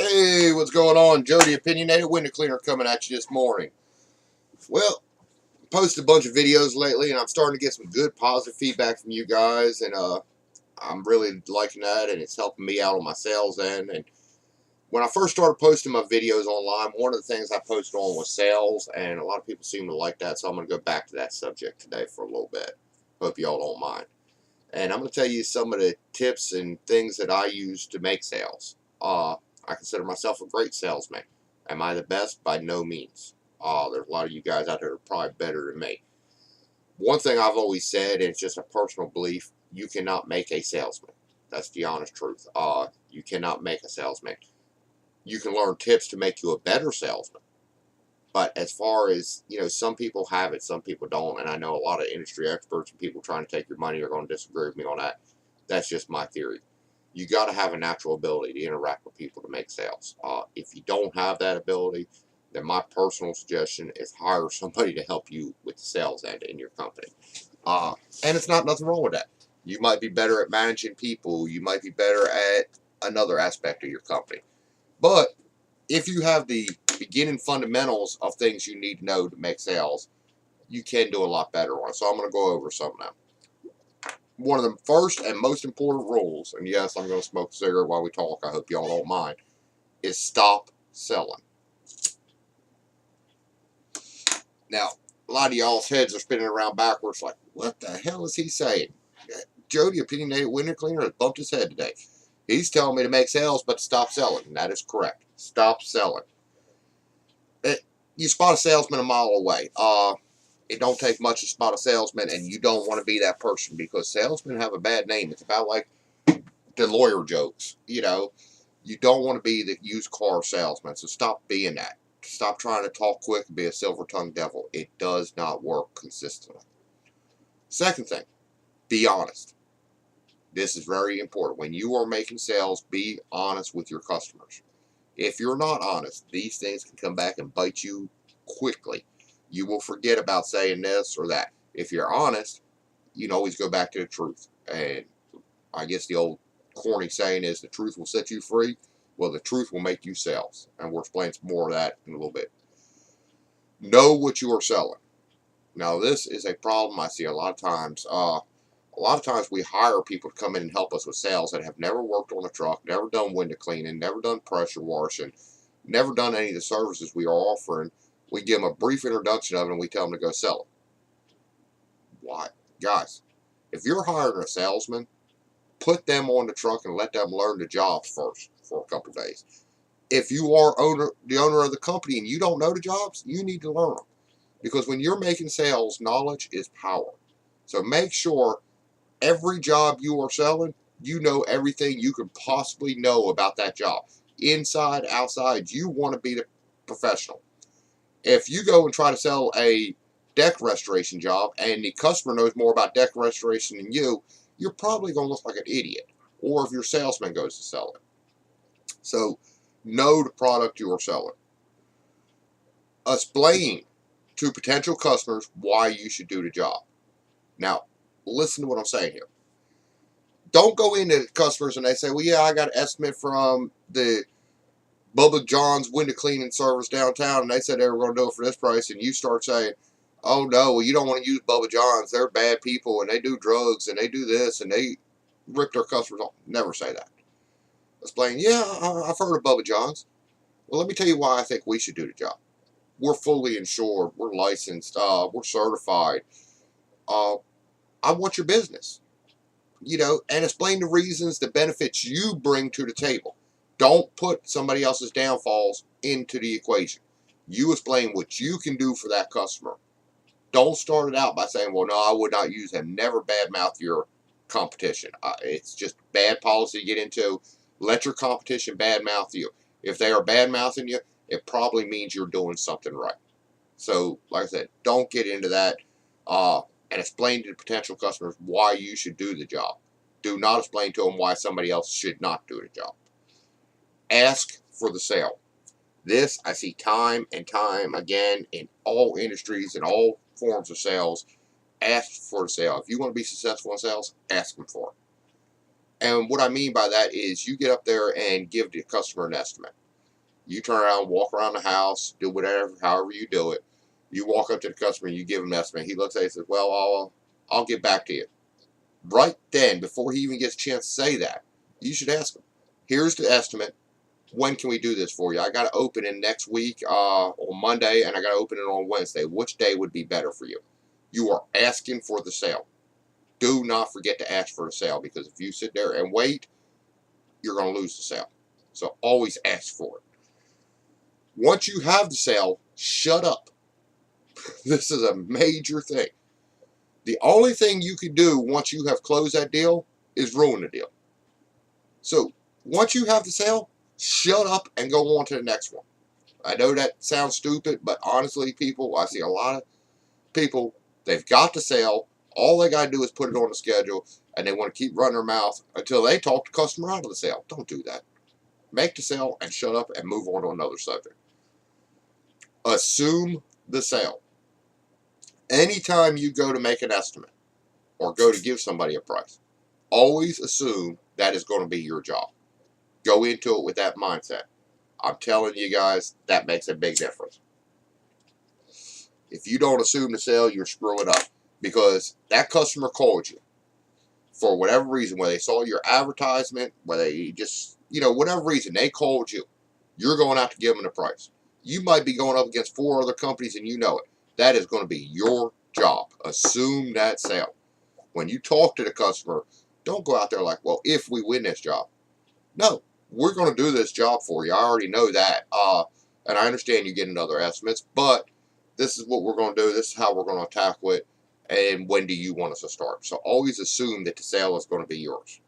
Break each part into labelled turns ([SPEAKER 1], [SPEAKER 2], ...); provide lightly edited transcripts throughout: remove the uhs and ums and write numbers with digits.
[SPEAKER 1] Hey, what's going on? Joe, the Opinionated Window Cleaner, coming at you this morning. Well, posted a bunch of videos lately, and I'm starting to get some good positive feedback from you guys, and I'm really liking that, and it's helping me out on my sales end. And when I first started posting my videos online, one of the things I posted on was sales, and a lot of people seem to like that, so I'm going to go back to that subject today for a little bit. Hope y'all don't mind. And I'm going to tell you some of the tips and things that I use to make sales. I consider myself a great salesman. Am I the best? By no means. There's a lot of you guys out there who are probably better than me. One thing I've always said, and it's just a personal belief, you cannot make a salesman. That's the honest truth. You cannot make a salesman. You can learn tips to make you a better salesman. But as far as, some people have it, some people don't. And I know a lot of industry experts and people trying to take your money are going to disagree with me on that. That's just my theory. You got to have a natural ability to interact with people to make sales. If you don't have that ability, then my personal suggestion is hire somebody to help you with the sales end in your company. And it's nothing wrong with that. You might be better at managing people. You might be better at another aspect of your company. But if you have the beginning fundamentals of things you need to know to make sales, you can do a lot better on it. So I'm going to go over some now. One of the first and most important rules, and yes, I'm going to smoke a cigarette while we talk, I hope y'all don't mind, is stop selling. Now, a lot of y'all's heads are spinning around backwards like, what the hell is he saying? Joe, the Opinionated Window Cleaner, has bumped his head today. He's telling me to make sales, but to stop selling. And that is correct. Stop selling. You spot a salesman a mile away. It don't take much to spot a salesman, and you don't want to be that person because salesmen have a bad name. It's about like the lawyer jokes. You don't want to be the used car salesman, so stop being that. Stop trying to talk quick and be a silver-tongued devil. It does not work consistently. Second thing, be honest. This is very important. When you are making sales, be honest with your customers. If you're not honest, these things can come back and bite you quickly. You will forget about saying this or that. If you're honest, you can always go back to the truth. And I guess the old corny saying is the truth will set you free. Well, the truth will make you sales. And we'll explain some more of that in a little bit. Know what you are selling. Now, this is a problem I see a lot of times. A lot of times we hire people to come in and help us with sales that have never worked on a truck, never done window cleaning, never done pressure washing, never done any of the services we are offering. We give them a brief introduction of it and we tell them to go sell it. Why? Guys, if you're hiring a salesman, put them on the truck and let them learn the jobs first for a couple days. If you are the owner of the company and you don't know the jobs, you need to learn them. Because when you're making sales, knowledge is power. So make sure every job you are selling, you know everything you could possibly know about that job. Inside, outside, you want to be the professional. If you go and try to sell a deck restoration job and the customer knows more about deck restoration than you, you're probably going to look like an idiot. Or if your salesman goes to sell it. So, know the product you are selling. Explain to potential customers why you should do the job. Now, listen to what I'm saying here. Don't go into customers and they say, well, yeah, I got an estimate from the Bubba John's window cleaning service downtown, and they said they were going to do it for this price, and you start saying, oh, no, well, you don't want to use Bubba John's. They're bad people, and they do drugs, and they do this, and they rip their customers off. Never say that. Explain, yeah, I've heard of Bubba John's. Well, let me tell you why I think we should do the job. We're fully insured. We're licensed. We're certified. I want your business. And explain the reasons, the benefits you bring to the table. Don't put somebody else's downfalls into the equation. You explain what you can do for that customer. Don't start it out by saying, well, no, I would not use him. Never badmouth your competition. It's just bad policy to get into. Let your competition badmouth you. If they are badmouthing you, it probably means you're doing something right. So, like I said, don't get into that. And explain to the potential customers why you should do the job. Do not explain to them why somebody else should not do the job. Ask for the sale. This I see time and time again in all industries and all forms of sales. Ask for the sale. If you want to be successful in sales, ask them for it. And what I mean by that is you get up there and give the customer an estimate. You turn around, walk around the house, do whatever, however you do it. You walk up to the customer and you give him an estimate. He looks at it and says, well, I'll get back to you. Right then, before he even gets a chance to say that, you should ask him, here's the estimate. When can we do this for you? I got to open it next week on Monday, and I got to open it on Wednesday. Which day would be better for you? You are asking for the sale. Do not forget to ask for the sale, because if you sit there and wait, you're going to lose the sale. So always ask for it. Once you have the sale, shut up. This is a major thing. The only thing you can do once you have closed that deal is ruin the deal. So once you have the sale, shut up and go on to the next one. I know that sounds stupid, but honestly, people, I see a lot of people, they've got the sale. All they got to do is put it on the schedule, and they want to keep running their mouth until they talk the customer out of the sale. Don't do that. Make the sale and shut up and move on to another subject. Assume the sale. Anytime you go to make an estimate or go to give somebody a price, always assume that is going to be your job. Go into it with that mindset. I'm telling you guys, that makes a big difference. If you don't assume the sale, you're screwing up, because that customer called you for whatever reason, whether they saw your advertisement, whether they just, whatever reason, they called you. You're going out to give them the price. You might be going up against 4 other companies and you know it. That is going to be your job. Assume that sale. When you talk to the customer, don't go out there like, well, if we win this job. No, we're going to do this job for you. I already know that. And I understand you getting other estimates, but this is what we're going to do. This is how we're going to tackle it. And when do you want us to start? So always assume that the sale is going to be yours.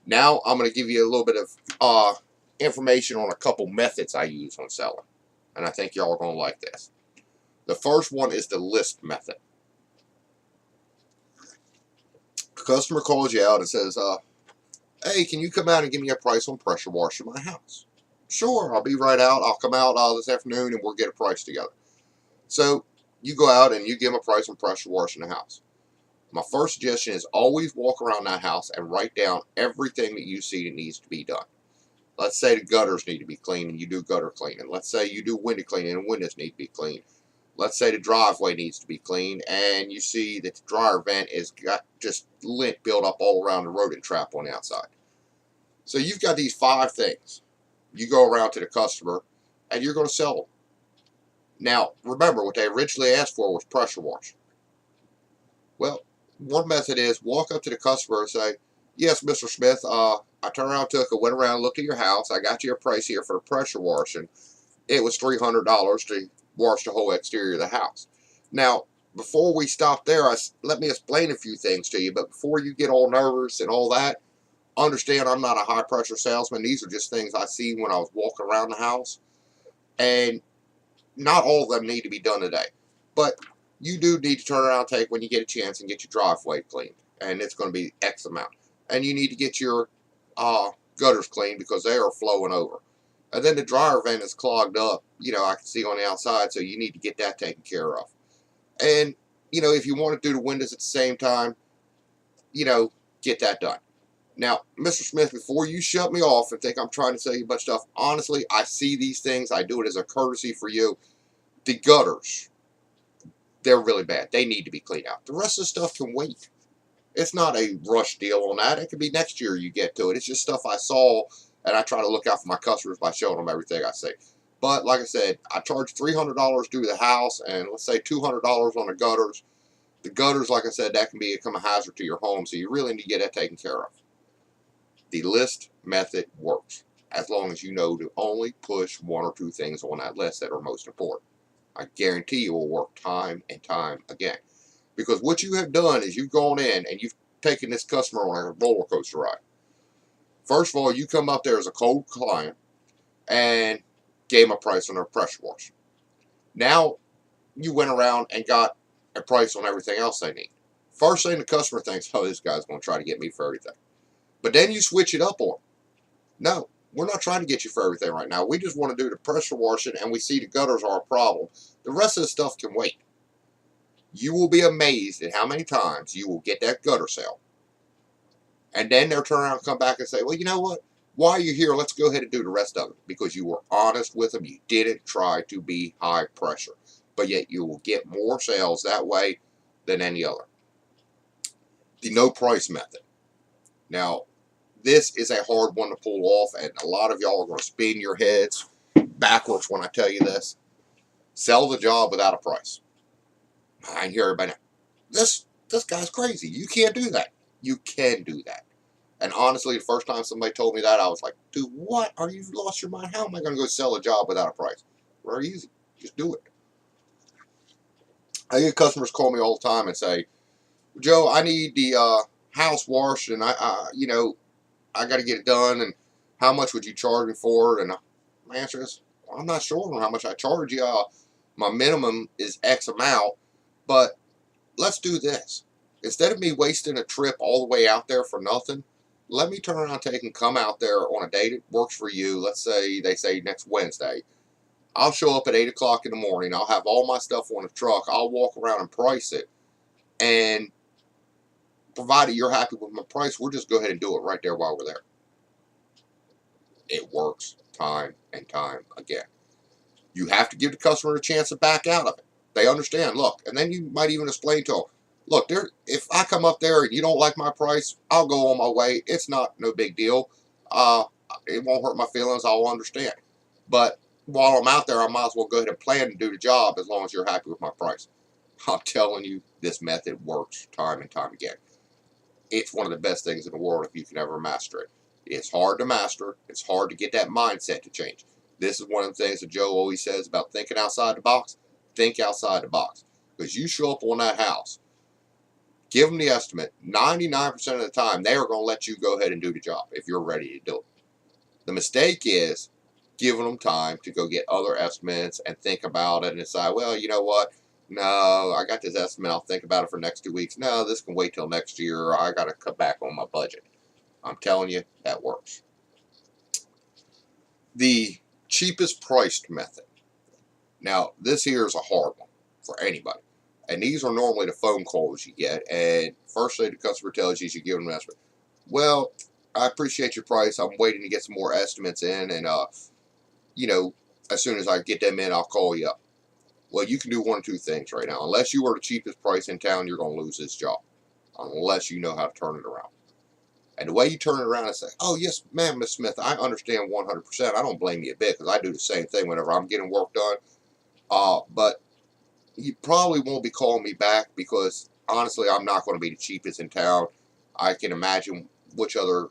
[SPEAKER 1] Now I'm going to give you a little bit of information on a couple methods I use on selling. And I think y'all are going to like this. The first one is the list method. The customer calls you out and says, hey, can you come out and give me a price on pressure washing my house? Sure, I'll be right out. I'll come out this afternoon and we'll get a price together. So you go out and you give them a price on pressure washing the house. My first suggestion is always walk around that house and write down everything that you see that needs to be done. Let's say the gutters need to be cleaned and you do gutter cleaning. Let's say you do window cleaning and windows need to be cleaned. Let's say the driveway needs to be cleaned and you see that the dryer vent has got just lint built up all around the rodent trap on the outside. So you've got these 5 things. You go around to the customer and you're going to sell them. Now, remember, what they originally asked for was pressure washing. Well, one method is walk up to the customer and say, yes, Mr. Smith, I turned around, went around, looked at your house. I got you a price here for the pressure washing. It was $300 to wash the whole exterior of the house. Now, before we stop there, let me explain a few things to you. But before you get all nervous and all that, understand I'm not a high-pressure salesman. These are just things I see when I was walking around the house. And not all of them need to be done today. But you do need to turn around, take when you get a chance, and get your driveway cleaned. And it's going to be X amount. And you need to get your gutters cleaned because they are flowing over. And then the dryer vent is clogged up, I can see on the outside, so you need to get that taken care of. And, if you want to do the windows at the same time, get that done. Now, Mr. Smith, before you shut me off and think I'm trying to sell you a bunch of stuff, honestly, I see these things. I do it as a courtesy for you. The gutters, they're really bad. They need to be cleaned out. The rest of the stuff can wait. It's not a rush deal on that. It could be next year you get to it. It's just stuff I saw, and I try to look out for my customers by showing them everything I say. But like I said, I charge $300 to do the house, and let's say $200 on the gutters. The gutters, like I said, that can become a hazard to your home, so you really need to get that taken care of. The list method works, as long as you know to only push 1 or 2 things on that list that are most important. I guarantee you will work time and time again. Because what you have done is you've gone in and you've taken this customer on a roller coaster ride. First of all, you come up there as a cold client and gave them a price on their pressure washing. Now, you went around and got a price on everything else they need. First thing the customer thinks, oh, this guy's going to try to get me for everything. But then you switch it up on them. No, we're not trying to get you for everything right now. We just want to do the pressure washing, and we see the gutters are a problem. The rest of the stuff can wait. You will be amazed at how many times you will get that gutter sale. And then they'll turn around and come back and say, well, you know what? While you're here, let's go ahead and do the rest of it, because you were honest with them. You didn't try to be high pressure, but yet you will get more sales that way than any other. The no price method. Now, this is a hard one to pull off, and a lot of y'all are going to spin your heads backwards when I tell you this. Sell the job without a price. I hear everybody now, this guy's crazy. You can't do that. You can do that. And honestly, the first time somebody told me that, I was like, dude, what? Are you lost your mind? How am I going to go sell a job without a price? Very easy. Just do it. I get customers call me all the time and say, Joe, I need the house washed, and I got to get it done, and how much would you charge me for it? And my answer is, well, I'm not sure on how much I charge you. My minimum is X amount, but let's do this. Instead of me wasting a trip all the way out there for nothing, let me turn around and come out there on a date that works for you. Let's say they say next Wednesday. I'll show up at 8 o'clock in the morning. I'll have all my stuff on the truck. I'll walk around and price it. And provided you're happy with my price, we'll just go ahead and do it right there while we're there. It works time and time again. You have to give the customer a chance to back out of it. They understand, look, and then you might even explain to them, look, if I come up there and you don't like my price, I'll go on my way. It's no big deal. It won't hurt my feelings. I'll understand. But while I'm out there, I might as well go ahead and plan to do the job as long as you're happy with my price. I'm telling you, this method works time and time again. It's one of the best things in the world if you can ever master it. It's hard to master. It's hard to get that mindset to change. This is one of the things that Joe always says about thinking outside the box. Think outside the box. Because you show up on that house, give them the estimate. 99% of the time, they are going to let you go ahead and do the job if you're ready to do it. The mistake is giving them time to go get other estimates and think about it and decide, well, you know what? No, I got this estimate. I'll think about it for the next 2 weeks. No, this can wait till next year. I got to cut back on my budget. I'm telling you, that works. The cheapest priced method. Now, this here is a hard one for anybody. And these are normally the phone calls you get. And firstly, the customer tells you give them an estimate. Well, I appreciate your price. I'm waiting to get some more estimates in. And, as soon as I get them in, I'll call you up. Well, you can do one of two things right now. Unless you are the cheapest price in town, you're going to lose this job. Unless you know how to turn it around. And the way you turn it around and say, oh, yes, ma'am, Miss Smith, I understand 100%. I don't blame you a bit, because I do the same thing whenever I'm getting work done. But you probably won't be calling me back, because, honestly, I'm not going to be the cheapest in town. I can imagine which other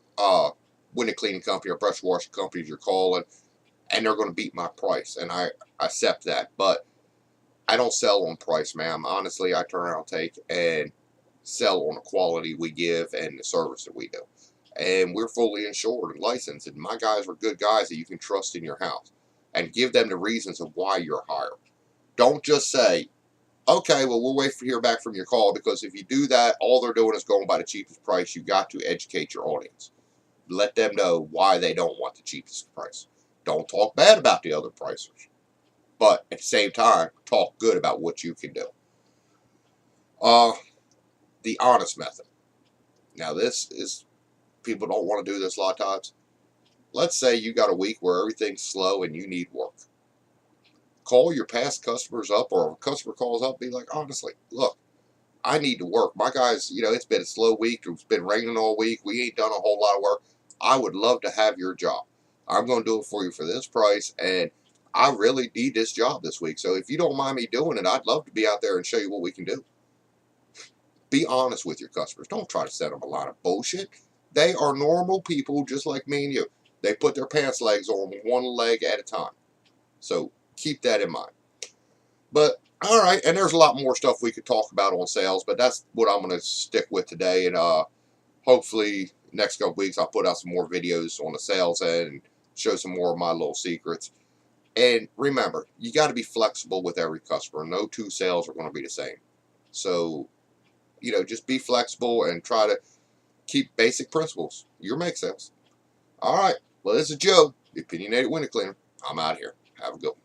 [SPEAKER 1] window cleaning company or brush washing companies you're calling, and they're going to beat my price. And I accept that. But I don't sell on price, ma'am. Honestly, I turn around, take, and sell on the quality we give and the service that we do. And we're fully insured and licensed, and my guys are good guys that you can trust in your house. And give them the reasons of why you're hired. Don't just say, okay, well, we'll wait to hear back from your call, because if you do that, all they're doing is going by the cheapest price. You got to educate your audience. Let them know why they don't want the cheapest price. Don't talk bad about the other pricers. But at the same time, talk good about what you can do. The honest method. Now, this is, people don't want to do this a lot of times. Let's say you got a week where everything's slow and you need work. Call your past customers up, or if a customer calls up, be like, honestly, look, I need to work. My guys, it's been a slow week. It's been raining all week. We ain't done a whole lot of work. I would love to have your job. I'm going to do it for you for this price, and I really need this job this week. So if you don't mind me doing it, I'd love to be out there and show you what we can do. Be honest with your customers. Don't try to send them a lot of bullshit. They are normal people just like me and you. They put their pants legs on one leg at a time. So keep that in mind. But, all right, and there's a lot more stuff we could talk about on sales, but that's what I'm going to stick with today. And hopefully next couple weeks I'll put out some more videos on the sales end and show some more of my little secrets. And remember, you got to be flexible with every customer. No two sales are going to be the same. So, just be flexible and try to keep basic principles. You'll make sales. All right. Well, this is Joe, the Opinionated Window Cleaner. I'm out here. Have a good one.